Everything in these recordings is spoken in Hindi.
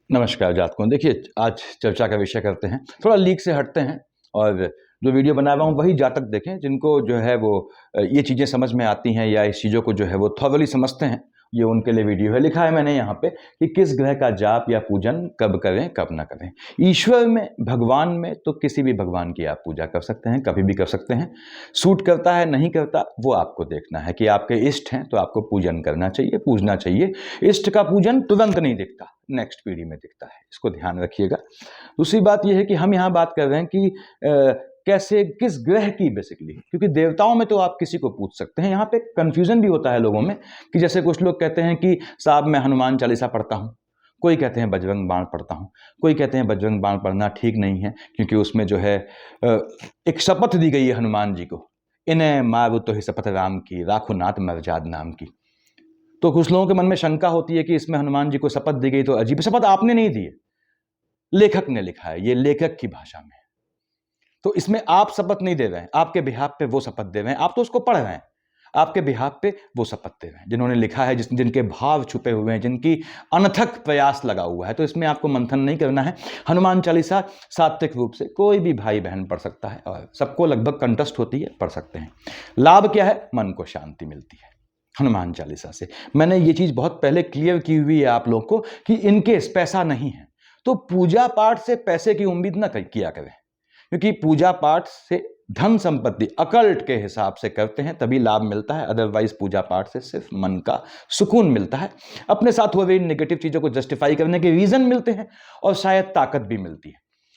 नमस्कार जातकों। देखिए, आज चर्चा का विषय करते हैं, थोड़ा लीक से हटते हैं और जो वीडियो बना रहा हूँ वही जातक देखें जिनको जो है वो ये चीज़ें समझ में आती हैं या इस चीज़ों को जो है वो थॉरली समझते हैं। ये उनके लिए वीडियो है। लिखा है मैंने यहाँ पे कि किस ग्रह का जाप या पूजन कब करें, कब ना करें। ईश्वर में, भगवान में तो किसी भी भगवान की आप पूजा कर सकते हैं, कभी भी कर सकते हैं। सूट करता है, नहीं करता, वो आपको देखना है कि आपके इष्ट हैं तो आपको पूजन करना चाहिए, पूजना चाहिए। इष्ट का पूजन तुरंत नहीं दिखता, नेक्स्ट पीढ़ी में दिखता है, इसको ध्यान रखिएगा। दूसरी बात यह है कि हम यहाँ बात कर रहे हैं कि कैसे, किस ग्रह की बेसिकली, क्योंकि देवताओं में तो आप किसी को पूछ सकते हैं। यहाँ पे कंफ्यूजन भी होता है लोगों में कि जैसे कुछ लोग कहते हैं कि साहब मैं हनुमान चालीसा पढ़ता हूँ, कोई कहते हैं बजरंग बाण पढ़ता हूँ, कोई कहते हैं बजरंग बाण पढ़ना ठीक नहीं है क्योंकि उसमें जो है एक शपथ दी गई है हनुमान जी को, इन्हें मारू तो ही शपथ राम की, राखो नाथ मर्जाद नाम की। तो कुछ लोगों के मन में शंका होती है कि इसमें हनुमान जी को शपथ दी गई, तो अजीब। शपथ आपने नहीं दी है, लेखक ने लिखा है, ये लेखक की भाषा में है। तो इसमें आप शपथ नहीं दे रहे हैं, आपके बिहाफ पे वो शपथ दे रहे हैं, आप तो उसको पढ़ रहे हैं, आपके बिहाफ पे वो शपथ दे रहे हैं जिन्होंने लिखा है, जिनके भाव छुपे हुए हैं, जिनकी अनथक प्रयास लगा हुआ है। तो इसमें आपको मंथन नहीं करना है। हनुमान चालीसा सात्विक रूप से कोई भी भाई बहन पढ़ सकता है और सबको लगभग कंठस्थ होती है, पढ़ सकते हैं। लाभ क्या है? मन को शांति मिलती है हनुमान चालीसा से। मैंने ये चीज बहुत पहले क्लियर की हुई है आप लोग को कि इनके पैसा नहीं है, तो पूजा पाठ से पैसे की उम्मीद ना किया करें, क्योंकि पूजा पाठ से धन संपत्ति अकल्ट के हिसाब से करते हैं तभी लाभ मिलता है, अदरवाइज पूजा पाठ से सिर्फ मन का सुकून मिलता है, अपने साथ हुए नेगेटिव चीजों को जस्टिफाई करने के रीजन मिलते हैं और शायद ताकत भी मिलती है।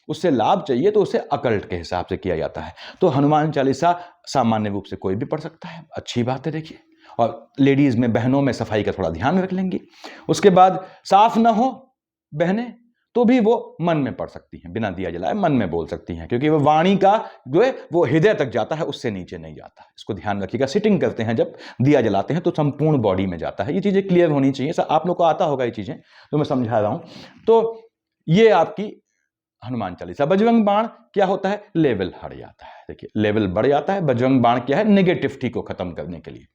उससे लाभ चाहिए तो उसे अकल्ट के हिसाब से किया जाता है। तो हनुमान चालीसा सामान्य रूप से कोई भी पढ़ सकता है, अच्छी बात है। देखिए, और लेडीज में, बहनों में सफाई का थोड़ा ध्यान रख लेंगी। उसके बाद साफ ना हो बहनें तो भी वो मन में पढ़ सकती हैं, बिना दिया जलाए मन में बोल सकती हैं, क्योंकि वो वाणी का जो है वो हृदय तक जाता है, उससे नीचे नहीं जाता है। इसको ध्यान रखिएगा। सिटिंग करते हैं जब दिया जलाते हैं तो संपूर्ण बॉडी में जाता है। ये चीजें क्लियर होनी चाहिए। आप लोग को आता होगा ये चीजें, तो मैं समझा रहा हूं। तो ये आपकी हनुमान चालीसा। बजरंग बाण क्या होता है? लेवल हट जाता है। देखिए, लेवल बढ़ जाता है। बजरंग बाण क्या है? नेगेटिविटी को खत्म करने के लिए।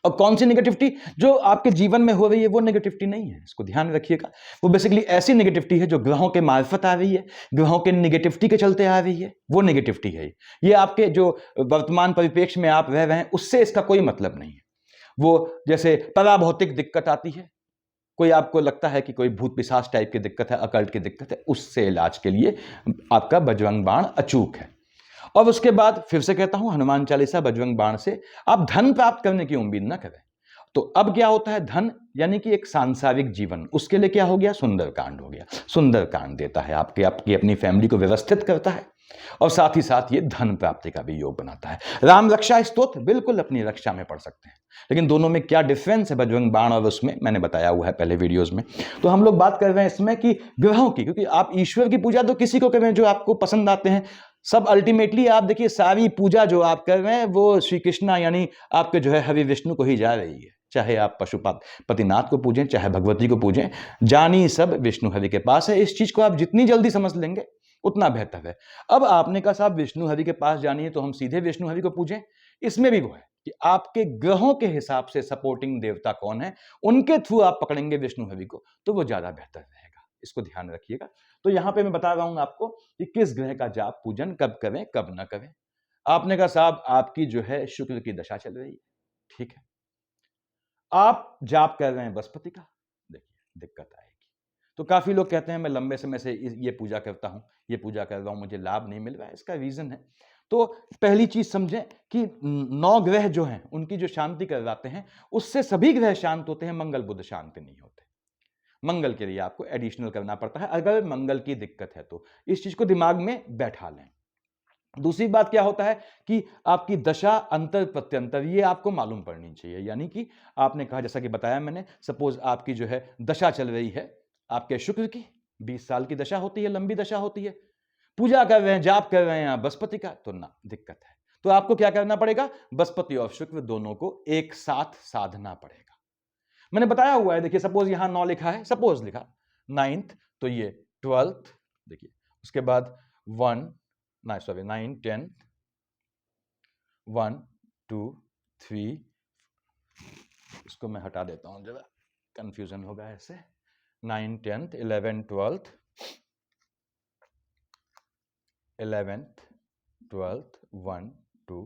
और कौन सी नेगेटिविटी? जो आपके जीवन में हो रही है वो नेगेटिविटी नहीं है, इसको ध्यान रखिएगा। वो बेसिकली ऐसी नेगेटिविटी है जो ग्रहों के मार्फत आ रही है, ग्रहों के नेगेटिविटी के चलते आ रही है, वो नेगेटिविटी है। ये आपके जो वर्तमान परिप्रेक्ष्य में आप रह रहे हैं उससे इसका कोई मतलब नहीं है। वो जैसे पराभौतिक दिक्कत आती है, कोई आपको लगता है कि कोई भूत पिशाच टाइप की दिक्कत है, अकल्ट की दिक्कत है, उससे इलाज के लिए आपका बजरंग बाण अचूक है। और उसके बाद फिर से कहता हूं, हनुमान चालीसा, बजरंग बाण से आप धन प्राप्त करने की उम्मीद ना करें। तो अब क्या होता है? धन यानी कि एक सांसारिक जीवन, उसके लिए क्या हो गया? सुंदरकांड हो गया। सुंदरकांड देता है, आपकी आपकी अपनी फैमिली को व्यवस्थित करता है और साथ ही साथ ये धन प्राप्ति का भी योग बनाता है। राम रक्षा स्तोत्र बिल्कुल अपनी रक्षा में पढ़ सकते हैं, लेकिन दोनों में क्या डिफरेंस है बजरंग बाण और उसमें, मैंने बताया हुआ है पहले वीडियोस में। तो हम लोग बात कर रहे हैं इसमें कि ग्रहों की, क्योंकि आप ईश्वर की पूजा तो किसी को करें जो आपको पसंद आते हैं। सब अल्टीमेटली आप देखिए, सारी पूजा जो आप कर रहे हैं वो श्री कृष्णा यानी आपके जो है हरि विष्णु को ही जा रही है। चाहे आप पशुपतिनाथ को पूजें, चाहे भगवती को पूजें, जानी सब विष्णु हरि के पास है। इस चीज को आप जितनी जल्दी समझ लेंगे उतना बेहतर है। अब आपने कहा साहब विष्णु हरि के पास जानी है तो हम सीधे विष्णु हरि को पूजें, इसमें भी वो है कि आपके ग्रहों के हिसाब से सपोर्टिंग देवता कौन है, उनके थ्रू आप पकड़ेंगे विष्णु हरि को तो वो ज्यादा बेहतर रहेगा। इसको ध्यान रखिएगा। तो यहां पे मैं बता रहा हूं आपको कि किस ग्रह का जाप पूजन कब करें, कब ना करें। आपने कहा साहब आपकी जो है शुक्र की दशा चल रही है, ठीक है, आप जाप कर रहे हैं बृहस्पति का, देखिए दिक्कत आएगी। तो काफी लोग कहते हैं मैं लंबे समय से ये पूजा करता हूं, ये पूजा कर रहा हूं, मुझे लाभ नहीं मिल रहा है। इसका रीजन है, तो पहली चीज समझें कि 9 ग्रह जो हैं उनकी जो शांति करवाते हैं उससे सभी ग्रह शांत होते हैं, मंगल बुध शांत नहीं होते। मंगल के लिए आपको एडिशनल करना पड़ता है अगर मंगल की दिक्कत है तो। इस चीज को दिमाग में बैठा लें। दूसरी बात क्या होता है कि आपकी दशा अंतर प्रत्यंतर ये आपको मालूम पड़नी चाहिए। यानी कि आपने कहा, जैसा कि बताया मैंने, सपोज आपकी जो है दशा चल रही है आपके शुक्र की, 20 साल की दशा होती है, लंबी दशा होती है, पूजा कर रहे हैं, जाप कर रहे हैं बृहस्पति का, तो ना दिक्कत है। तो आपको क्या करना पड़ेगा? बृहस्पति और शुक्र दोनों को एक साथ साधना पड़ेगा। मैंने बताया हुआ है, देखिए सपोज यहां 9 लिखा है, सपोज लिखा 9th, तो ये 12th, देखिए उसके बाद 1 ना सॉरी 9 10 1 2 3, इसको मैं हटा देता हूं, जरा कंफ्यूजन होगा ऐसे, 9, 10th, 11th, 12th, 11th, 12th, 1, 2,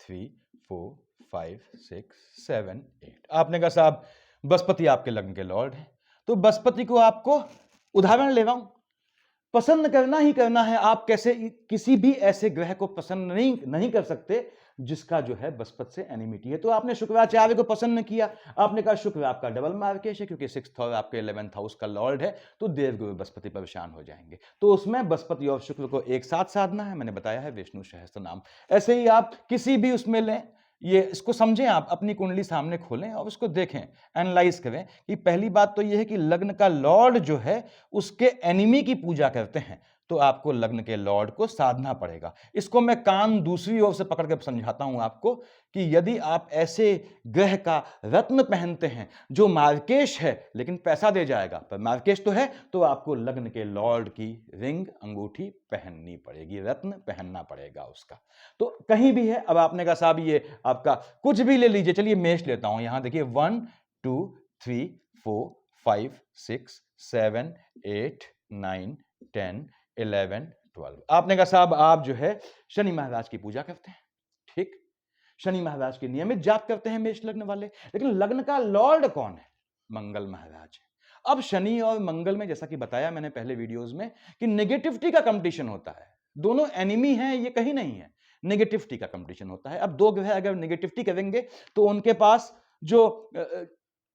3, 4, 5, 6, 7, 8। आपने कहा साहब बृहस्पति आपके लग्न के लॉर्ड है, तो बृहस्पति को आपको उदाहरण ले रहा हूं, पसंद करना ही करना है। आप कैसे किसी भी ऐसे ग्रह को पसंद नहीं कर सकते जिसका जो है बृहस्पति से एनिमिटी है। तो आपने शुक्राचार्य को पसंद किया, आपने कहा शुक्र आपका डबल मार्केश है क्योंकि 6th और आपके 11th हाउस का लॉर्ड है, तो देवगुरु बृहस्पति परेशान हो जाएंगे। तो उसमें बृहस्पति और शुक्र को एक साथ साधना है, मैंने बताया है विष्णु सहस्त्र नाम। ऐसे ही आप किसी भी उसमें लें, ये इसको समझें, आप अपनी कुंडली सामने खोलें और उसको देखें, एनालाइज करें कि पहली बात तो यह है कि लग्न का लॉर्ड जो है उसके एनिमी की पूजा करते हैं, तो आपको लग्न के लॉर्ड को साधना पड़ेगा। इसको मैं कान दूसरी ओर से पकड़ के समझाता हूं आपको कि यदि आप ऐसे ग्रह का रत्न पहनते हैं जो मार्केश है लेकिन पैसा दे जाएगा, पर मार्केश तो है, तो आपको लग्न के लॉर्ड की रिंग अंगूठी पहननी पड़ेगी, रत्न पहनना पड़ेगा उसका। तो कहीं भी है, अब आपने कहा साहब ये आपका कुछ भी ले लीजिए, चलिए मेष लेता हूं, यहां देखिए 1, 2, 3, 4, 5, 6, 7, 8, 9, 10, 11, 12। आपने कहा साहब आप जो है शनि महाराज की पूजा करते हैं, ठीक, शनि महाराज के नियमित जाप करते हैं मेष लग्न वाले, लेकिन लग्न का लॉर्ड कौन है? मंगल महाराज है। अब शनि और मंगल में जैसा कि बताया मैंने पहले वीडियोस में कि नेगेटिविटी का कंपटीशन होता है, दोनों एनिमी हैं ये कहीं नहीं है, नेगेटिविटी का कंपटीशन होता है। अब दो ग्रह अगर नेगेटिविटी करेंगे तो उनके पास जो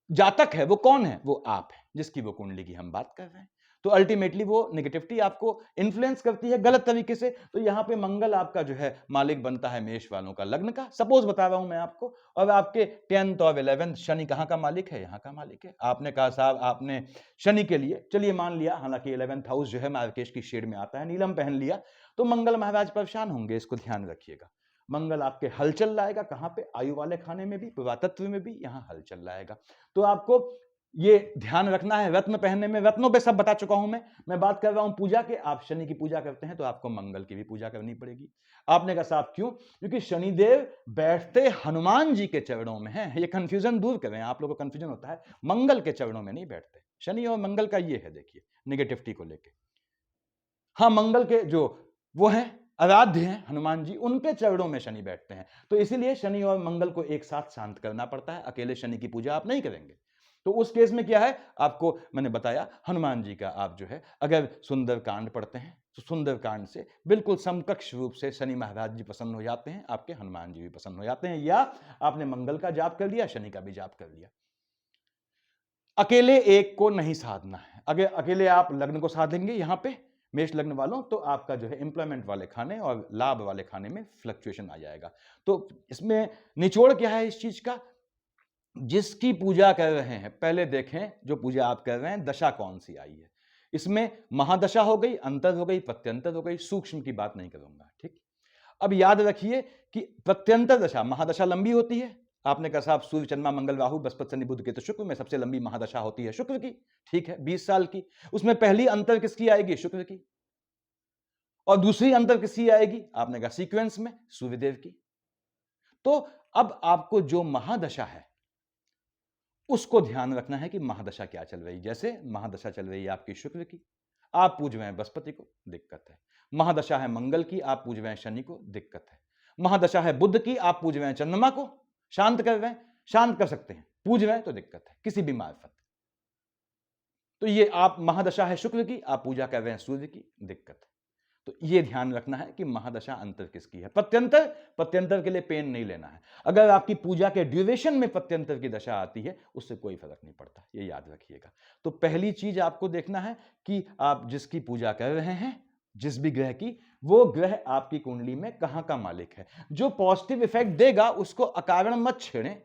जातक है वो कौन है? वो आप है, जिसकी वो कुंडली की हम बात कर रहे हैं। तो अल्टीमेटली वो नेगेटिविटी आपको इन्फ्लुएंस करती है गलत तरीके से। तो यहां पे मंगल आपका जो है मालिक बनता है मेष वालों का लग्न का, सपोज बता रहा हूं मैं आपको, और आपके 10th और 11th शनि कहां का मालिक है? यहां का मालिक है। आपने कहा साहब आपने शनि के लिए, चलिए मान लिया, हालांकि 11th हाउस जो है मार्केश की शेड में आता है, नीलम पहन लिया, तो मंगल महाराज परेशान होंगे, इसको ध्यान रखिएगा। मंगल आपके हलचल लाएगा, कहां पे? आयु वाले खाने में भी, पुरातत्व में भी, यहां हलचल लाएगा। तो आपको ये ध्यान रखना है रत्न पहनने में। रत्नों पे सब बता चुका हूं मैं बात कर रहा हूं पूजा के। आप शनि की पूजा करते हैं तो आपको मंगल की भी पूजा करनी पड़ेगी। आपने कहा साहब क्यों? क्योंकि शनिदेव बैठते हनुमान जी के चरणों में हैं। ये कंफ्यूजन दूर करें, आप लोगों को कंफ्यूजन होता है, मंगल के चरणों में नहीं बैठते। शनि और मंगल का ये है, देखिए निगेटिविटी को लेके। हाँ, मंगल के जो वो हैं आराध्य हैं हनुमान जी, उनके चरणों में शनि बैठते हैं। तो इसीलिए शनि और मंगल को एक साथ शांत करना पड़ता है, अकेले शनि की पूजा आप नहीं करेंगे। तो उस केस में क्या है, आपको मैंने बताया हनुमान जी का आप जो है अगर सुंदरकांड पढ़ते हैं तो सुंदरकांड से बिल्कुल समकक्ष रूप से शनि महाराज जी प्रसन्न हो जाते हैं, आपके हनुमान जी भी प्रसन्न हो जाते हैं। या आपने मंगल का जाप कर लिया, शनि का भी जाप कर लिया। अकेले एक को नहीं साधना है। अगर अकेले आप लग्न को साधेंगे यहां पे मेष लग्न वालों, तो आपका जो है एम्प्लॉयमेंट वाले खाने और लाभ वाले खाने में फ्लक्चुएशन आ जाएगा। तो इसमें निचोड़ क्या है इस चीज का? जिसकी पूजा कर रहे हैं पहले देखें, जो पूजा आप कर रहे हैं दशा कौन सी आई है। इसमें महादशा हो गई, अंतर हो गई, प्रत्यंतर हो गई, सूक्ष्म की बात नहीं करूंगा, ठीक। अब याद रखिए कि प्रत्यंतर दशा, महादशा लंबी होती है। आपने कहा साहब सूर्य चंद्रमा मंगल राहु बृहस्पति शनि बुध केतु शुक्र में सबसे लंबी महादशा होती है शुक्र की, ठीक है, 20 साल की। उसमें पहली अंतर किसकी आएगी? शुक्र की। और दूसरी अंतर किसकी आएगी? आपने कहा सीक्वेंस में सूर्यदेव की। तो अब आपको जो महादशा है उसको ध्यान रखना है कि महादशा क्या चल रही है। जैसे महादशा चल रही है आपकी शुक्र की, आप पूज रहे हैं बृहस्पति को, दिक्कत है। महादशा है मंगल की, आप पूज रहे हैं शनि को, दिक्कत है। महादशा है बुध की, आप पूज रहे हैं चंद्रमा को, शांत कर रहे हैं, शांत कर सकते हैं, पूज रहे हैं तो दिक्कत है किसी भी मार्फत। तो ये आप महादशा है शुक्र की, आप पूजा कर रहे हैं सूर्य की, दिक्कत है। तो ये ध्यान रखना है कि महादशा अंतर किसकी है। प्रत्यंतर, प्रत्यंतर के लिए पेन नहीं लेना है। अगर आपकी पूजा के ड्यूरेशन में प्रत्यंतर की दशा आती है उससे कोई फर्क नहीं पड़ता, ये याद रखिएगा। तो पहली चीज आपको देखना है कि आप जिसकी पूजा कर रहे हैं, जिस भी ग्रह की, वो ग्रह आपकी कुंडली में कहां का मालिक है। जो पॉजिटिव इफेक्ट देगा उसको अकारण मत छेड़ें।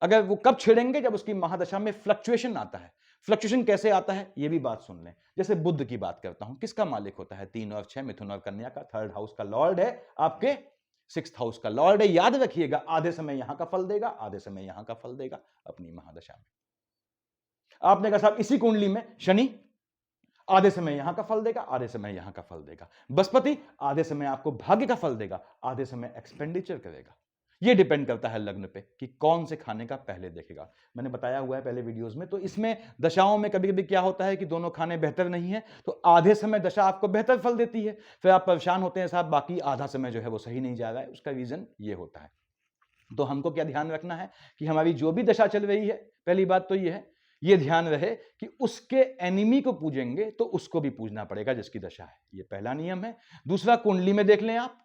अगर वो कब छेड़ेंगे? जब उसकी महादशा में फ्लक्चुएशन आता है। फ्लक्चुएशन कैसे आता है ये भी बात सुन लें। जैसे बुध की बात करता हूं, किसका मालिक होता है? 3 और 6 मिथुन और कन्या का, 3rd हाउस का लॉर्ड है, आपके 6th हाउस का लॉर्ड है। याद रखिएगा, आधे समय यहां का फल देगा, आधे समय यहां का फल देगा अपनी महादशा में। आपने कहा साहब इसी कुंडली में शनि आधे समय यहां का फल देगा, आधे समय यहां का फल देगा। बृहस्पति आधे समय आपको भाग्य का फल देगा, आधे समय एक्सपेंडिचर करेगा। ये डिपेंड करता है लग्न पे कि कौन से खाने का पहले देखेगा। मैंने बताया हुआ है पहले वीडियोस में। तो इसमें दशाओं में कभी कभी क्या होता है कि दोनों खाने बेहतर नहीं है, तो आधे समय दशा आपको बेहतर फल देती है, फिर आप परेशान होते हैं साहब बाकी आधा समय जो है वो सही नहीं जा रहा है। उसका रीजन ये होता है। तो हमको क्या ध्यान रखना है कि हमारी जो भी दशा चल रही है, पहली बात तो ये है, ये ध्यान रहे कि उसके एनिमी को पूजेंगे तो उसको भी पूजना पड़ेगा जिसकी दशा है। ये पहला नियम है। दूसरा, कुंडली में देख लें आप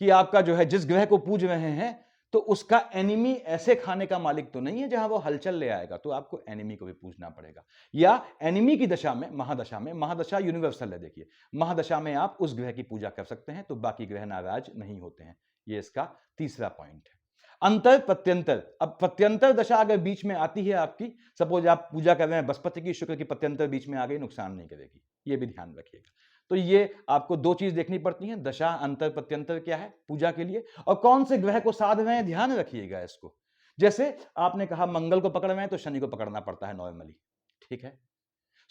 कि आपका जो है जिस ग्रह को पूज रहे हैं तो उसका एनिमी ऐसे खाने का मालिक तो नहीं है जहां वो हलचल ले आएगा, तो आपको एनिमी को भी पूजना पड़ेगा। या एनिमी की दशा में, महादशा यूनिवर्सल है, देखिए महादशा में आप उस ग्रह की पूजा कर सकते हैं तो बाकी ग्रह नाराज नहीं होते हैं। ये इसका तीसरा पॉइंट है। अंतर प्रत्यंतर, अब प्रत्यंतर दशा अगर बीच में आती है आपकी, सपोज आप पूजा कर रहे हैं बृहस्पति की, शुक्र की प्रत्यंतर बीच में आ गई, नुकसान नहीं करेगी, ये भी ध्यान रखिएगा। तो ये आपको दो चीज देखनी पड़ती है, दशा अंतर प्रत्यंतर क्या है पूजा के लिए, और कौन से ग्रह को साध रहे हैं, ध्यान रखिएगा इसको। जैसे आपने कहा मंगल को पकड़ रहे हैं तो शनि को पकड़ना पड़ता है नॉर्मली, ठीक है।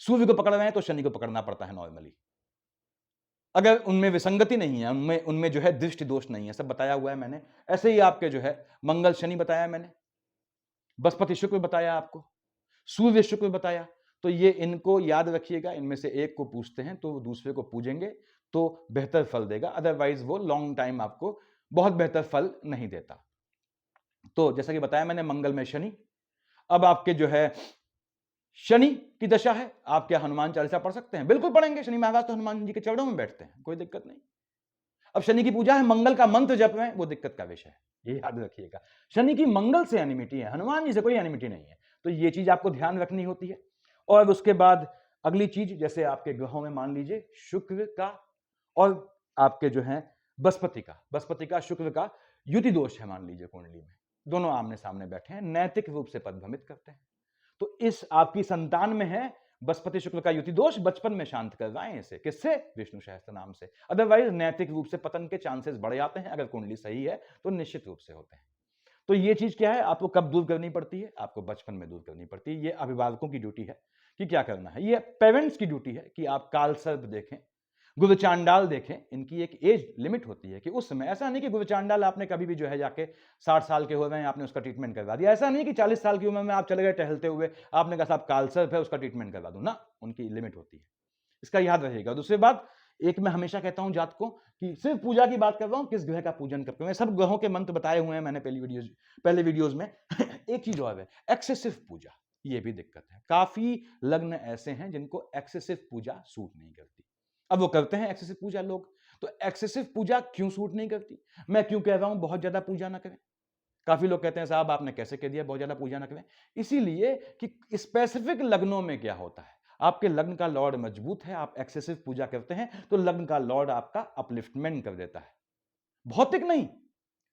सूर्य को पकड़ रहे हैं तो शनि को पकड़ना पड़ता है नॉर्मली। अगर उनमें विसंगति नहीं है, उनमें जो है दृष्टि दोष नहीं है, सब बताया हुआ है मैंने। ऐसे ही आपके जो है मंगल शनि बताया मैंने, बृहस्पति शुक्र बताया आपको, सूर्य शुक्र बताया। तो ये इनको याद रखिएगा, इनमें से एक को पूछते हैं तो दूसरे को पूजेंगे तो बेहतर फल देगा, अदरवाइज वो लॉन्ग टाइम आपको बहुत बेहतर फल नहीं देता। तो जैसा कि बताया मैंने मंगल में शनि, अब आपके जो है शनि की दशा है, आप क्या हनुमान चालीसा पढ़ सकते हैं? बिल्कुल पढ़ेंगे, शनि महाराज तो हनुमान जी के चरणों में बैठते हैं, कोई दिक्कत नहीं। अब शनि की पूजा है, मंगल का मंत्र जप रहे हैं, वो दिक्कत का विषय है, ये याद रखिएगा। शनि की मंगल से एनिमिटी है, हनुमान जी से कोई एनिमिटी नहीं है, तो ये चीज आपको ध्यान रखनी होती है। और उसके बाद अगली चीज, जैसे आपके ग्रहों में मान लीजिए शुक्र का और आपके जो है बृहस्पति का शुक्र का युति दोष है, मान लीजिए कुंडली में दोनों आमने सामने बैठे हैं, नैतिक रूप से पदभ्रमित करते हैं। तो इस आपकी संतान में है बृहस्पति शुक्र का युति दोष, बचपन में शांत करवाएं इसे, किससे? विष्णु सहस्त्र नाम से। अदरवाइज नैतिक रूप से पतन के चांसेस बढ़ जाते हैं, अगर कुंडली सही है तो निश्चित रूप से होते हैं। तो ये चीज क्या है, आपको कब दूर करनी पड़ती है? आपको बचपन में दूर करनी पड़ती है। ये अभिभावकों की ड्यूटी है कि क्या करना है, ये पेरेंट्स की ड्यूटी है कि आप काल सर्प देखें, गुरु चांडाल देखें। इनकी एक एज लिमिट होती है कि उस समय, ऐसा नहीं कि गुरु चांडाल आपने कभी भी जो है जाके 60 साल के हो गए आपने उसका ट्रीटमेंट करवा दिया, ऐसा नहीं कि 40 साल की उम्र में आप चले गए टहलते हुए, आपने कहा साहब काल सर्प है उसका ट्रीटमेंट करवा दूं ना, उनकी लिमिट होती है, इसका याद रहिएगा। दूसरी बात, एक मैं हमेशा कहता हूं जातकों कि सिर्फ पूजा की बात कर रहा हूं, किस ग्रह का पूजन करते हैं, सब ग्रहों के मंत्र बताए हुए हैं मैंने पहले वीडियोज में। एक चीज और है, एक्सेसिव पूजा, ये भी दिक्कत है। काफी लग्न ऐसे हैं जिनको एक्सेसिव पूजा सूट नहीं करती। अब वो करते हैं एक्सेसिव पूजा लोग, तो एक्सेसिव पूजा क्यों सूट नहीं करती? मैं क्यों कह रहा हूं बहुत ज्यादा पूजा ना करें? काफी लोग कहते हैं साहब आपने कैसे कह दिया बहुत ज्यादा पूजा ना करें? इसीलिए कि स्पेसिफिक लग्नों में क्या होता है, आपके लग्न का लॉर्ड मजबूत है, आप एक्सेसिव पूजा करते हैं तो लग्न का लॉर्ड आपका अपलिफ्टमेंट कर देता है, भौतिक नहीं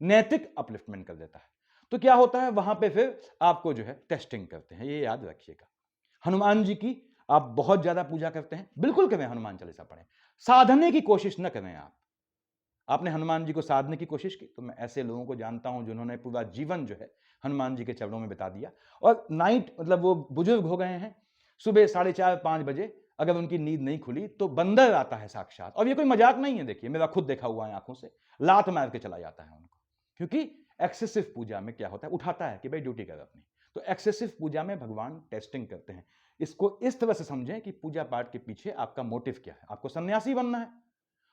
नैतिक अपलिफ्टमेंट कर देता है। तो क्या होता है वहां पे फिर आपको जो है टेस्टिंग करते हैं, ये याद रखिएगा। हनुमान जी की आप बहुत ज्यादा पूजा करते हैं, बिल्कुल करें, हनुमान चालीसा पढ़ें, साधने की कोशिश न करें। आपने हनुमान जी को साधने की कोशिश की, तो मैं ऐसे लोगों को जानता हूं जिन्होंने पूरा जीवन जो है हनुमान जी के चरणों में बिता दिया, और नाइट मतलब वो बुजुर्ग हो गए हैं, सुबह 4:30-5 बजे अगर उनकी नींद नहीं खुली तो बंदर आता है साक्षात, और ये कोई मजाक नहीं है, देखिए मेरा खुद देखा हुआ है आंखों से, लात मार के चला जाता है उनको। क्योंकि एक्सेसिव पूजा में क्या होता है, उठाता है कि भाई ड्यूटी कर अपनी। तो एक्सेसिव पूजा में भगवान टेस्टिंग करते हैं। इसको इस तरह से समझें कि पूजा पाठ के पीछे आपका मोटिव क्या है, आपको सन्यासी बनना है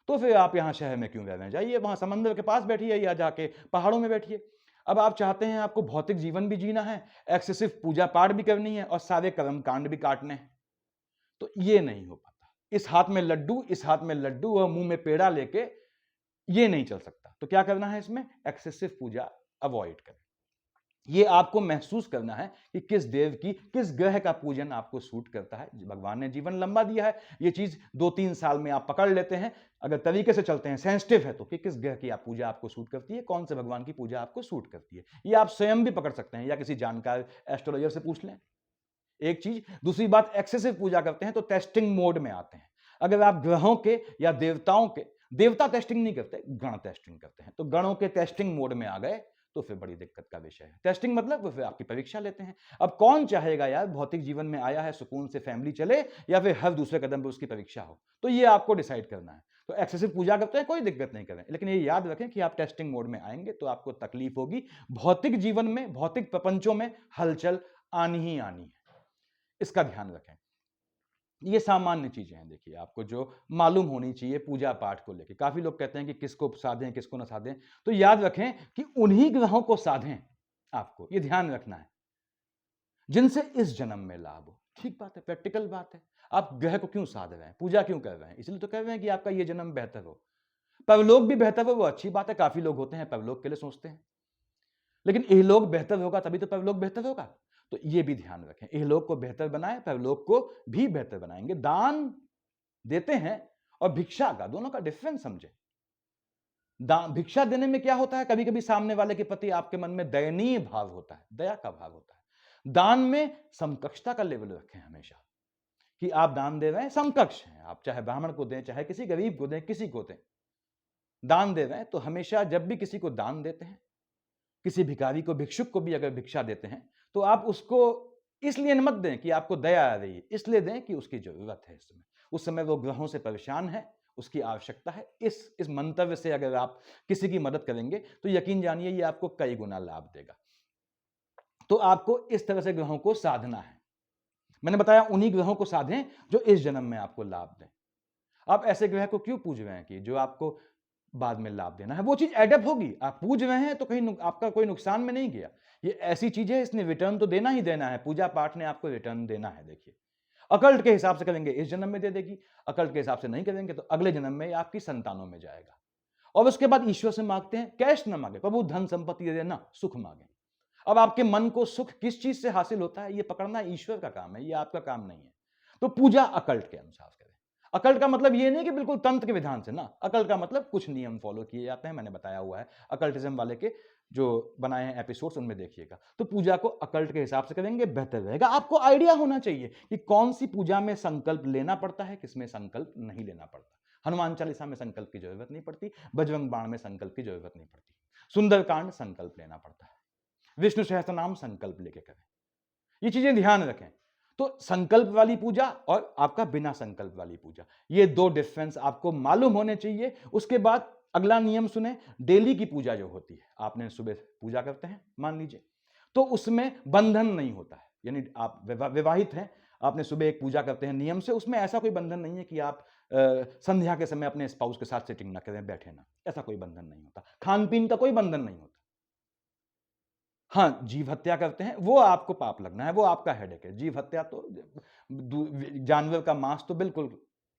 तो फिर आप यहां शहर में क्यों रह रहे हैं, जाइए वहां समंदर के पास बैठिए या जाके पहाड़ों में बैठिए। अब आप चाहते हैं आपको भौतिक जीवन भी जीना है, एक्सेसिव पूजा पाठ भी करनी है और सारे कर्म कांड भी काटने हैं, तो ये नहीं हो पाता। इस हाथ में लड्डू, इस हाथ में लड्डू और मुंह में पेड़ा लेके ये नहीं चल सकता। तो क्या करना है, इसमें एक्सेसिव पूजा अवॉइड करें। ये आपको महसूस करना है कि किस देव की, किस ग्रह का पूजन आपको सूट करता है। भगवान ने जीवन लंबा दिया है, ये चीज 2-3 साल में आप पकड़ लेते हैं अगर तरीके से चलते हैं, सेंसिटिव है तो, कि किस ग्रह की आप पूजा आपको सूट करती है, कौन से भगवान की पूजा आपको सूट करती है। ये आप स्वयं भी पकड़ सकते हैं या किसी जानकार एस्ट्रोलॉजर से पूछ लें, एक चीज। दूसरी बात, एक्सेसिव पूजा करते हैं तो टेस्टिंग मोड में आते हैं। अगर आप ग्रहों के या देवताओं के, देवता टेस्टिंग नहीं करते, गण टेस्टिंग करते हैं, तो गणों के टेस्टिंग मोड में आ गए तो फिर बड़ी दिक्कत का विषय है। टेस्टिंग मतलब वो फिर आपकी परीक्षा लेते हैं। अब कौन चाहेगा यार भौतिक जीवन में आया है सुकून से फैमिली चले या फिर हर दूसरे कदम पर उसकी परीक्षा हो, तो ये आपको डिसाइड करना है। तो एक्सेसिव पूजा करते हैं कोई दिक्कत नहीं करें, लेकिन ये याद रखें कि आप टेस्टिंग मोड में आएंगे तो आपको तकलीफ होगी। भौतिक जीवन में, भौतिक प्रपंचों में हलचल आनी ही आनी है, इसका ध्यान रखें। ये सामान्य चीजें हैं, देखिए आपको जो मालूम होनी चाहिए पूजा पाठ को लेकर। काफी लोग कहते हैं कि किसको साधें किसको ना साधें, तो याद रखें कि उन्हीं ग्रहों को साधें। आपको ये ध्यान रखना है जिनसे इस जन्म में लाभ हो। ठीक बात है, प्रैक्टिकल बात है। आप ग्रह को क्यों साध रहे हैं, पूजा क्यों कर रहे हैं? इसलिए तो कर रहे हैं कि आपका ये जन्म बेहतर हो, परलोक भी बेहतर हो। वो अच्छी बात है, काफी लोग होते हैं परलोक के लिए सोचते हैं, लेकिन इहलोक बेहतर होगा तभी तो परलोक बेहतर होगा। तो ये भी ध्यान रखें, इहलोक को बेहतर बनाए, परलोक को भी बेहतर बनाएंगे। दान देते हैं और भिक्षा का, दोनों का डिफरेंस समझे। भिक्षा देने में क्या होता है, कभी कभी सामने वाले के प्रति आपके मन में दयनीय भाव होता है, दया का भाव होता है। दान में समकक्षता का लेवल रखें हमेशा, कि आप दान दे रहे हैं, समकक्ष हैं आप, चाहे ब्राह्मण को दें, चाहे किसी गरीब को दें, किसी को दें, दान दे रहे हैं। तो हमेशा जब भी किसी को दान देते हैं, किसी भिखारी को, भिक्षुक को भी अगर भिक्षा देते हैं, तो आप उसको इसलिए मत दें कि आपको दया आ रही है, इसलिए दें कि उसकी जरूरत है इस समय। उस समय वो ग्रहों से परेशान है, उसकी आवश्यकता है। इस मंतव्य से अगर आप किसी की मदद करेंगे तो यकीन जानिए ये आपको कई गुना लाभ देगा। तो आपको इस तरह से ग्रहों को साधना है। मैंने बताया उन्हीं ग्रहों को साधें जो इस जन्म में आपको लाभ दें। आप ऐसे ग्रह को क्यों पूज रहे हैं कि जो आपको बाद में लाभ देना है, वो चीज एडअप होगी। आप पूज रहे हैं तो कहीं आपका कोई नुकसान में नहीं गया। ये ऐसी चीज है, इसने रिटर्न तो देना ही देना है। पूजा पाठ ने आपको रिटर्न देना है। देखिए, अकल्ट के हिसाब से करेंगे इस जन्म में दे देगी, अकल्ट के हिसाब से नहीं करेंगे तो अगले जन्म में आपकी संतानों में जाएगा। और उसके बाद ईश्वर से मांगते हैं, कैश ना मांगे, प्रभु धन संपत्ति दे देना, सुख मांगे। अब आपके मन को सुख किस चीज से हासिल होता है, ये पकड़ना ईश्वर का काम है, ये आपका काम नहीं है। तो पूजा अकल्ट के अनुसार करें। अकल्ट का मतलब ये नहीं कि बिल्कुल तंत्र के विधान से ना, अकल्ट का मतलब कुछ नियम फॉलो किए जाते हैं, मैंने बताया हुआ है अकल्टिज्म वाले के जो बनाए हैं एपिसोड्स, उनमें देखिएगा। तो पूजा को अकल्ट के हिसाब से करेंगे, बेहतर रहेगा। आपको आइडिया होना चाहिए कि कौन सी पूजा में संकल्प लेना पड़ता है, किसमें संकल्प नहीं लेना पड़ता। हनुमान चालीसा में संकल्प की जरूरत नहीं पड़ती, बजरंग बाण में संकल्प की जरूरत नहीं पड़ती, सुंदरकांड संकल्प लेना पड़ता है, विष्णु सहस्त्रनाम संकल्प लेके करें। ये चीजें ध्यान रखें। तो संकल्प वाली पूजा और आपका बिना संकल्प वाली पूजा, ये दो डिफरेंस आपको मालूम होने चाहिए। उसके बाद अगला नियम सुने, डेली की पूजा जो होती है, आपने सुबह पूजा करते हैं मान लीजिए, तो उसमें बंधन नहीं होता है। यानी आप विवाहित हैं, आपने सुबह एक पूजा करते हैं नियम से, उसमें ऐसा कोई बंधन नहीं है कि आप संध्या के समय अपने स्पाउस के साथ सेटिंग ना करें, बैठे ना, ऐसा कोई बंधन नहीं होता। खान पीन का कोई बंधन नहीं होता। हाँ, जीव हत्या करते हैं, वो आपको पाप लगना है, वो आपका हेडेक है। जीव हत्या तो जानवर का मांस तो बिल्कुल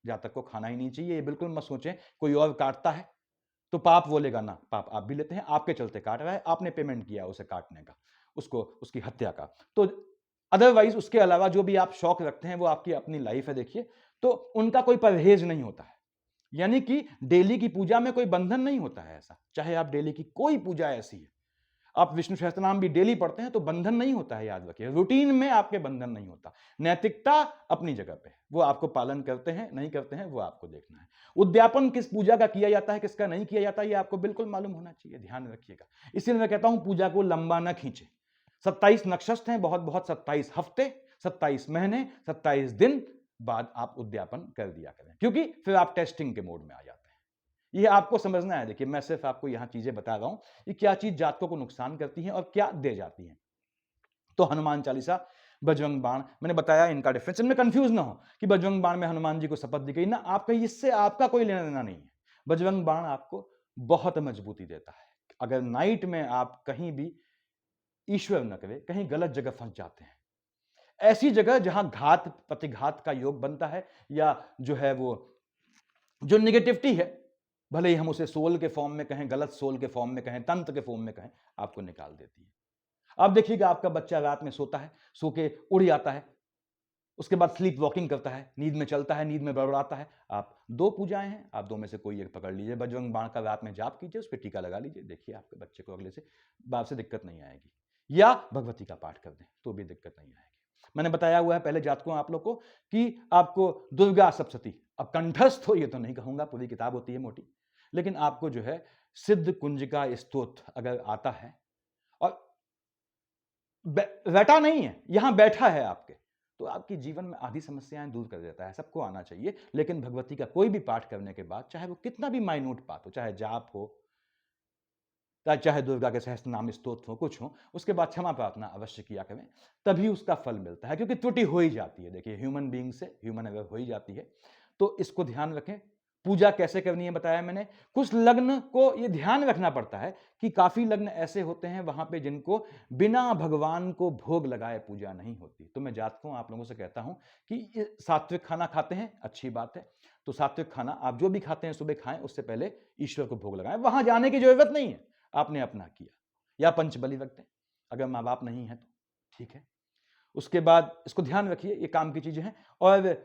जातक को खाना ही नहीं चाहिए। ये बिल्कुल मत सोचें कोई और काटता है तो पाप वो लेगा ना, पाप आप भी लेते हैं। आपके चलते काट रहा है, आपने पेमेंट किया उसे काटने का, उसको उसकी हत्या का। तो अदरवाइज उसके अलावा जो भी आप शौक रखते हैं वो आपकी अपनी लाइफ है। देखिए, तो उनका कोई परहेज नहीं होता है। यानी कि डेली की पूजा में कोई बंधन नहीं होता है ऐसा। चाहे आप डेली की कोई पूजा ऐसी है, आप विष्णु सहस्त्रनाम भी डेली पढ़ते हैं तो बंधन नहीं होता है, याद रखिए। रूटीन में आपके बंधन नहीं होता। नैतिकता अपनी जगह पे है, वो आपको पालन करते हैं नहीं करते हैं वो आपको देखना है। उद्यापन किस पूजा का किया जाता है, किसका नहीं किया जाता है, ये आपको बिल्कुल मालूम होना चाहिए, ध्यान रखिएगा। इसीलिए मैं कहता हूं पूजा को लंबा न खींचे। 27 नक्षत्र हैं, बहुत बहुत 27 हफ्ते, 27 महीने, 27 दिन बाद आप उद्यापन कर दिया करें, क्योंकि फिर आप टेस्टिंग के मोड में आ जाते हैं। ये आपको समझना है। देखिए, मैं सिर्फ आपको यहां चीजें बता रहा हूं कि क्या चीज जातकों को नुकसान करती है और क्या दे जाती है। तो हनुमान चालीसा, बजरंग बाण, मैंने बताया इनका डिफरेंस। इनमें कंफ्यूज ना हो कि बजरंग बाण में हनुमान जी को शपथ दी गई ना, आपका इससे आपका कोई लेना देना नहीं है। बजरंग बाण आपको बहुत मजबूती देता है। अगर नाइट में आप कहीं भी, ईश्वर न करे, कहीं गलत जगह फंस जाते हैं, ऐसी जगह जहां घात प्रतिघात का योग बनता है, या जो है वो जो निगेटिविटी है, भले ही हम उसे सोल के फॉर्म में कहें, गलत सोल के फॉर्म में कहें, तंत्र के फॉर्म में कहें, आपको निकाल देती है। आप देखिएगा आपका बच्चा रात में सोता है, सो के उड़ जाता है, उसके बाद स्लीप वॉकिंग करता है, नींद में चलता है, नींद में बड़बड़ाता है। आप दो पूजाएं हैं, आप दो में से कोई एक पकड़ लीजिए। बजरंग बाण का रात में जाप कीजिए, उस पर टीका लगा लीजिए, देखिए आपके बच्चे को अगले से बाप से दिक्कत नहीं आएगी। या भगवती का पाठ कर दें तो भी दिक्कत नहीं आएगी। मैंने बताया हुआ है पहले जातकों आप लोग को कि आपको दुर्गा सप्तशती, अब कंठस्थ हो ये तो नहीं कहूंगा, पूरी किताब होती है मोटी, लेकिन आपको जो है सिद्ध कुंजिका स्तोत्र अगर आता है और बैठा नहीं है, यहां बैठा है आपके, तो आपकी जीवन में आधी समस्याएं दूर कर देता है। सबको आना चाहिए, लेकिन भगवती का कोई भी पाठ करने के बाद, चाहे वो कितना भी माइन्यूट पाठ हो, चाहे जाप हो, चाहे दुर्गा के सहस्त्र नाम स्तोत्र हो, कुछ हो, उसके बाद क्षमा प्रार्थना अवश्य किया करें, तभी उसका फल मिलता है। क्योंकि त्रुटि हो ही जाती है, देखिए ह्यूमन बीइंग से ह्यूमन अगर हो ही जाती है, तो इसको ध्यान रखें। पूजा कैसे करनी है बताया मैंने। कुछ लग्न को ये ध्यान रखना पड़ता है कि काफी लग्न ऐसे होते हैं वहां पे जिनको बिना भगवान को भोग लगाए पूजा नहीं होती। तो मैं जातकों आप लोगों से कहता हूं कि सात्विक खाना खाते हैं, अच्छी बात है, तो सात्विक खाना आप जो भी खाते हैं सुबह खाएं, उससे पहले ईश्वर को भोग लगाएं। वहां जाने की जरूरत नहीं है, आपने अपना किया, या पंचबली रख दें अगर माँ बाप नहीं है तो, ठीक है। उसके बाद इसको ध्यान रखिए, ये काम की चीजें हैं। और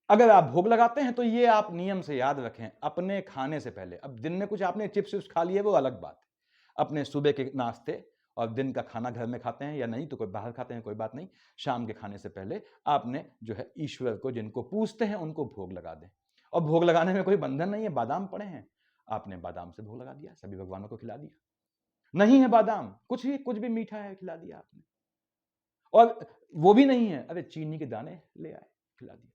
अगर आप भोग लगाते हैं तो ये आप नियम से याद रखें, अपने खाने से पहले, अब दिन में कुछ आपने चिप्स विप्स खा लिए वो अलग बात है, अपने सुबह के नाश्ते और दिन का खाना घर में खाते हैं या नहीं तो कोई बाहर खाते हैं, कोई बात नहीं, शाम के खाने से पहले आपने जो है ईश्वर को जिनको पूजते हैं उनको भोग लगा दें। और भोग लगाने में कोई बंधन नहीं है, बादाम पड़े हैं, आपने बादाम से भोग लगा दिया, सभी भगवानों को खिला दिया। नहीं है बादाम, कुछ भी मीठा है, खिला दिया आपने। और वो भी नहीं है, अरे चीनी के दाने ले आए, खिला दिया।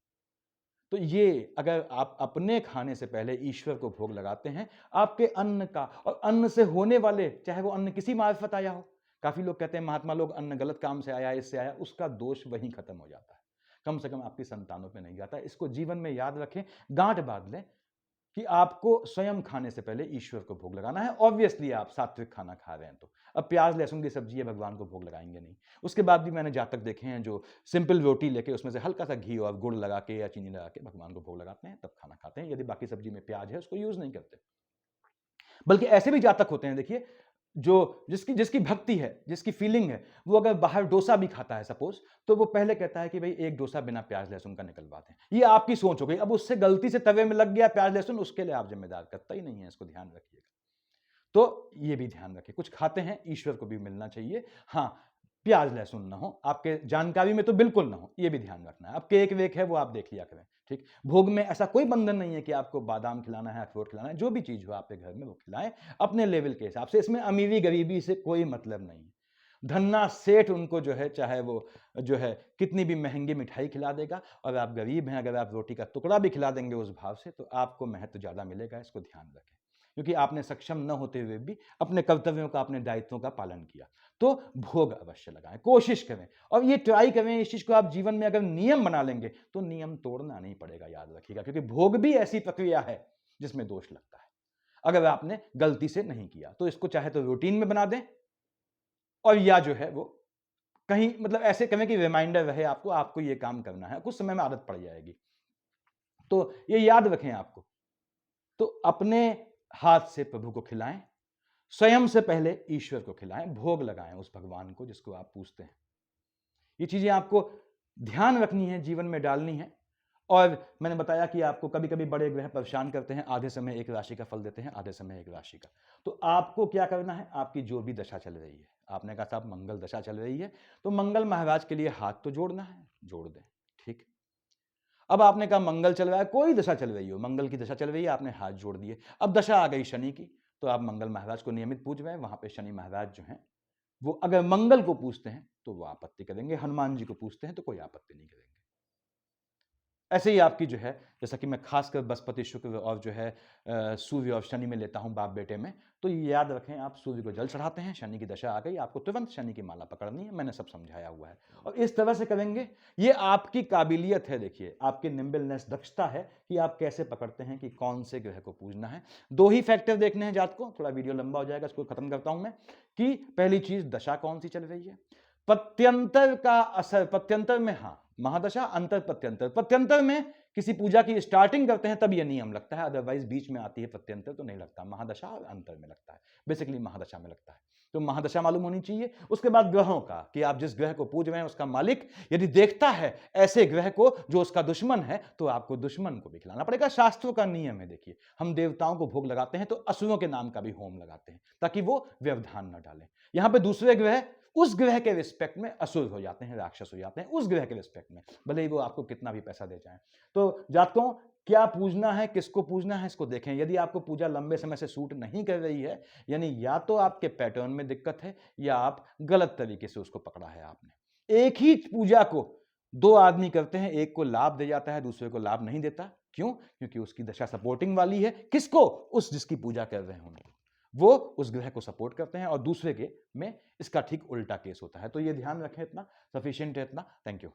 तो ये अगर आप अपने खाने से पहले ईश्वर को भोग लगाते हैं, आपके अन्न का और अन्न से होने वाले, चाहे वो अन्न किसी मार्फत आया हो, काफी लोग कहते हैं महात्मा लोग अन्न गलत काम से आया, इससे आया, उसका दोष वहीं खत्म हो जाता है, कम से कम आपकी संतानों पे नहीं जाता। इसको जीवन में याद रखें, गांठ बांध लें कि आपको स्वयं खाने से पहले ईश्वर को भोग लगाना है। ऑब्वियसली आप सात्विक खाना खा रहे हैं तो अब प्याज लहसुन की सब्जी है, भगवान को भोग लगाएंगे नहीं। उसके बाद भी मैंने जातक देखे हैं जो सिंपल रोटी लेके उसमें से हल्का सा घी और गुड़ लगा के या चीनी लगा के भगवान को भोग लगाते हैं, तब खाना खाते हैं। यदि बाकी सब्जी में प्याज है उसको यूज नहीं करते। बल्कि ऐसे भी जातक होते हैं, देखिए, जो जिसकी जिसकी भक्ति है, जिसकी फीलिंग है, वो अगर बाहर डोसा भी खाता है सपोज, तो वो पहले कहता है कि भाई एक डोसा बिना प्याज लहसुन का निकलवा दें। ये आपकी सोच हो गई। अब उससे गलती से तवे में लग गया प्याज लहसुन, उसके लिए आप जिम्मेदार, करता ही नहीं है, इसको ध्यान रखिएगा। तो ये भी ध्यान रखिए, कुछ खाते हैं ईश्वर को भी मिलना चाहिए। हाँ, प्याज लहसुन ना हो, आपके जानकारी में तो बिल्कुल ना हो, ये भी ध्यान रखना है। अब केक वेक है वो आप देख लिया करें, ठीक। भोग में ऐसा कोई बंधन नहीं है कि आपको बादाम खिलाना है, अखरोट खिलाना है, जो भी चीज हो आपके घर में वो खिलाएं अपने लेवल के हिसाब से। इसमें अमीरी गरीबी से कोई मतलब नहीं है। धन्ना सेठ उनको जो है, चाहे वो जो है कितनी भी महंगी मिठाई खिला देगा, और आप गरीब हैं, अगर आप रोटी का टुकड़ा भी खिला देंगे उस भाव से, तो आपको महत्व ज्यादा मिलेगा। इसको ध्यान रखें, क्योंकि आपने सक्षम न होते हुए भी अपने कर्तव्यों का, अपने दायित्वों का पालन किया। तो भोग अवश्य लगाएं, कोशिश करें, और ये ट्राई करें, इस चीज को आप जीवन में अगर नियम बना लेंगे तो नियम तोड़ना नहीं पड़ेगा, याद रखिएगा। क्योंकि भोग भी ऐसी प्रक्रिया है जिसमें दोष लगता है, अगर आपने गलती से नहीं किया। तो इसको चाहे तो रूटीन में बना दें, और या जो है वो कहीं मतलब ऐसे करें कि रिमाइंडर रहे आपको, आपको ये काम करना है, कुछ समय में आदत पड़ जाएगी। तो ये याद रखें आपको। तो अपने हाथ से प्रभु को खिलाएं, स्वयं से पहले ईश्वर को खिलाएं, भोग लगाएं उस भगवान को जिसको आप पूजते हैं। ये चीजें आपको ध्यान रखनी है, जीवन में डालनी है। और मैंने बताया कि आपको कभी कभी बड़े ग्रह परेशान करते हैं, आधे समय एक राशि का फल देते हैं, आधे समय एक राशि का। तो आपको क्या करना है, आपकी जो भी दशा चल रही है, आपने कहा साहब मंगल दशा चल रही है, तो मंगल महाराज के लिए हाथ तो जोड़ना है, जोड़ दें, ठीक। अब आपने कहा मंगल चल रहा है, कोई दशा चल रही हो, मंगल की दशा चल रही है, आपने हाथ जोड़ दिए। अब दशा आ गई शनि की, तो आप मंगल महाराज को नियमित पूज रहे हैं, वहां पे शनि महाराज जो हैं वो अगर मंगल को पूजते हैं तो वो आपत्ति करेंगे, हनुमान जी को पूजते हैं तो कोई आपत्ति नहीं करेंगे। ऐसे ही आपकी जो है, जैसा कि मैं खासकर बृहस्पति शुक्र और जो है सूर्य और शनि में लेता हूं बाप बेटे में, तो ये याद रखें, आप सूर्य को जल चढ़ाते हैं, शनि की दशा आ गई, आपको तुरंत शनि की माला पकड़नी है, मैंने सब समझाया हुआ है। और इस तरह से करेंगे, ये आपकी काबिलियत है, देखिए आपकी निम्बलनेस, दक्षता है कि आप कैसे पकड़ते हैं कि कौन से ग्रह को पूजना है। दो ही फैक्टर देखने हैं जात को, थोड़ा वीडियो लंबा हो जाएगा, इसको खत्म करता हूं मैं, कि पहली चीज दशा कौन सी चल रही है, पत्यंतर का असर, पत्यंतर में, हाँ महादशा, अंतर पत्यंतर, पत्यंतर में किसी पूजा की स्टार्टिंग करते हैं तब यह नियम लगता है, अदरवाइज बीच में आती है पत्यंतर तो नहीं लगता, महादशा और अंतर में लगता है, बेसिकली महादशा में लगता है। तो महादशा मालूम होनी चाहिए। उसके बाद ग्रहों का, कि आप जिस ग्रह को पूज रहे हैं उसका मालिक यदि देखता है ऐसे ग्रह को जो उसका दुश्मन है, तो आपको दुश्मन को भी खिलाना पड़ेगा। शास्त्रों का नियम है, देखिए हम देवताओं को भोग लगाते हैं तो असुरों के नाम का भी होम लगाते हैं ताकि वो व्यवधान न डालें। यहां पे दूसरे ग्रह उस ग्रह के रिस्पेक्ट में असुर हो जाते हैं, राक्षस हो जाते हैं, उस ग्रह के रिस्पेक्ट में, भले ही वो आपको कितना भी पैसा दे जाए। तो जातकों, क्या पूजना है, किसको पूजना है, इसको देखें। यदि आपको पूजा लंबे समय से सूट नहीं कर रही है, यानी या तो आपके पैटर्न में दिक्कत है या आप गलत तरीके से उसको पकड़ा है आपने। एक ही पूजा को दो आदमी करते हैं, एक को लाभ दे जाता है, दूसरे को लाभ नहीं देता। क्यों? क्योंकि उसकी दशा सपोर्टिंग वाली है। किसको? उस जिसकी पूजा कर रहे हैं उनको। वो उस ग्रह को सपोर्ट करते हैं और दूसरे के में इसका ठीक उल्टा केस होता है। तो ये ध्यान रखें, इतना सफिशिएंट है इतना। Thank you.